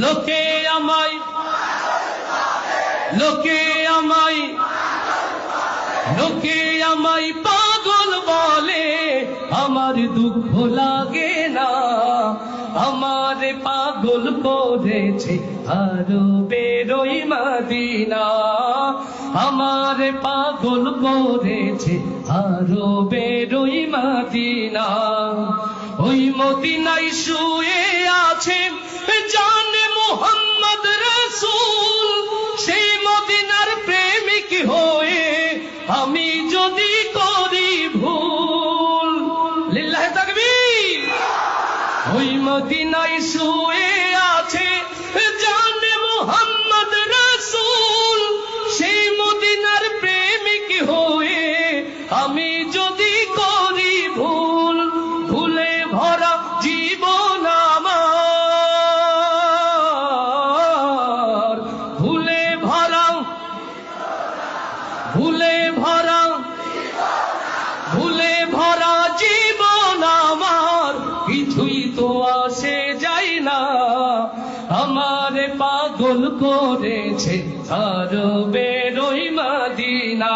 লোকে আমায় লোকে আমায় লোকে আমায় পাগল বলে, আমার দুঃখ লাগে না। আমার পাগল করেছে আরো বেরোই মদিনা, আমার পাগল করেছে আরো বেরোই মদিনা। ওই মদিনায় শুয়ে আছে জানে মুহাম্মদ রাসূল, সেই মদিনার প্রেমিক হয়ে আমি যদি করি ভুল, লিল্লাহি তাকবীর। ওই মদিনায় শুয়ে আছে জানে মুহাম্মদ রাসূল, সেই মদিনার প্রেমিক হয়ে আমি যদি করি ভুল, ভুলে ভরা জীবন আমার, ভুলে ভরা ভুলে ভরা ভুলে ভরা জীবন আমার, কিছুই তো আসে যায় না। আমার পাগল করেছে আরো বেরোই মদিনা।